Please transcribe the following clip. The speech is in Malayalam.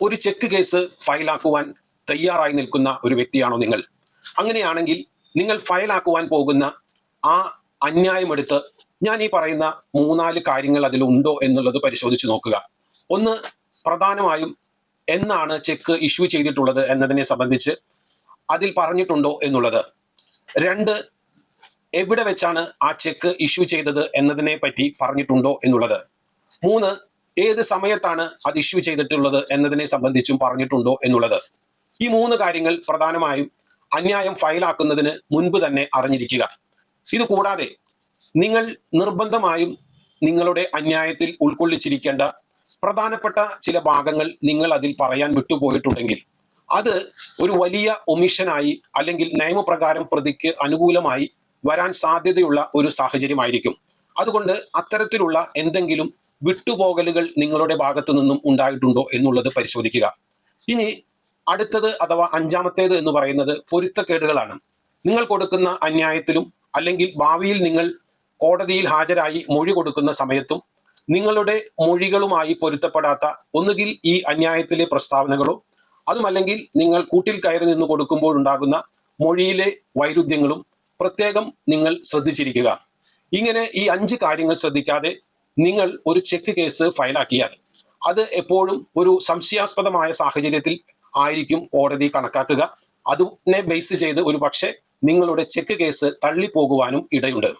ഒരു ചെക്ക് കേസ് ഫയലാക്കുവാൻ തയ്യാറായി നിൽക്കുന്ന ഒരു വ്യക്തിയാണോ നിങ്ങൾ? അങ്ങനെയാണെങ്കിൽ നിങ്ങൾ ഫയലാക്കുവാൻ പോകുന്ന ആ അന്യായമെടുത്ത് ഞാൻ ഈ പറയുന്ന 3-4 കാര്യങ്ങൾ അതിലുണ്ടോ എന്നുള്ളത് പരിശോധിച്ച് നോക്കുക. ഒന്ന്, പ്രധാനമായും എന്നാണ് ചെക്ക് ഇഷ്യൂ ചെയ്തിട്ടുള്ളത് എന്നതിനെ സംബന്ധിച്ച് അതിൽ പറഞ്ഞിട്ടുണ്ടോ എന്നുള്ളത്. 2, എവിടെ വെച്ചാണ് ആ ചെക്ക് ഇഷ്യൂ ചെയ്തത് എന്നതിനെ പറ്റി പറഞ്ഞിട്ടുണ്ടോ എന്നുള്ളത്. 3, ഏത് സമയത്താണ് അത് ഇഷ്യൂ ചെയ്തിട്ടുള്ളത് എന്നതിനെ സംബന്ധിച്ചും പറഞ്ഞിട്ടുണ്ടോ എന്നുള്ളത്. ഈ 3 കാര്യങ്ങൾ പ്രധാനമായും അന്യായം ഫയലാക്കുന്നതിന് മുൻപ് തന്നെ അറിഞ്ഞിരിക്കുക. ഇത് കൂടാതെ നിങ്ങൾ നിർബന്ധമായും നിങ്ങളുടെ അന്യായത്തിൽ ഉൾക്കൊള്ളിച്ചിരിക്കേണ്ട പ്രധാനപ്പെട്ട ചില ഭാഗങ്ങൾ നിങ്ങൾ അതിൽ പറയാൻ വിട്ടുപോയിട്ടുണ്ടെങ്കിൽ അത് ഒരു വലിയ ഒമിഷനായി അല്ലെങ്കിൽ നിയമപ്രകാരം പ്രതിക്ക് അനുകൂലമായി വരാൻ സാധ്യതയുള്ള ഒരു സാഹചര്യമായിരിക്കും. അതുകൊണ്ട് അത്തരത്തിലുള്ള എന്തെങ്കിലും വിട്ടുപോകലുകൾ നിങ്ങളുടെ ഭാഗത്തു നിന്നും ഉണ്ടായിട്ടുണ്ടോ എന്നുള്ളത് പരിശോധിക്കുക. ഇനി അടുത്തത് അഥവാ 5-ാമത്തേത് എന്ന് പറയുന്നത് പൊരുത്തക്കേടുകളാണ്. നിങ്ങൾ കൊടുക്കുന്ന അന്യായത്തിലും അല്ലെങ്കിൽ ഭാവിയിൽ നിങ്ങൾ കോടതിയിൽ ഹാജരായി മൊഴി കൊടുക്കുന്ന സമയത്തും നിങ്ങളുടെ മൊഴികളുമായി പൊരുത്തപ്പെടാത്ത ഒന്നുകിൽ ഈ അന്യായത്തിലെ പ്രസ്താവനകളോ അതുമല്ലെങ്കിൽ നിങ്ങൾ കൂട്ടിൽ കയറി നിന്ന് കൊടുക്കുമ്പോൾ ഉണ്ടാകുന്ന മൊഴിയിലെ വൈരുദ്ധ്യങ്ങളും പ്രത്യേകം നിങ്ങൾ ശ്രദ്ധിച്ചിരിക്കുക. ഇങ്ങനെ ഈ 5 കാര്യങ്ങൾ ശ്രദ്ധിക്കാതെ നിങ്ങൾ ഒരു ചെക്ക് കേസ് ഫയലാക്കിയാൽ അത് എപ്പോഴും ഒരു സംശയാസ്പദമായ സാഹചര്യത്തിൽ ആയിരിക്കും കോടതി കണക്കാക്കുക. അതിനെ ബേസ് ചെയ്ത് ഒരു പക്ഷേ നിങ്ങളുടെ ചെക്ക് കേസ് തള്ളിപ്പോകുവാനും ഇടയുണ്ട്.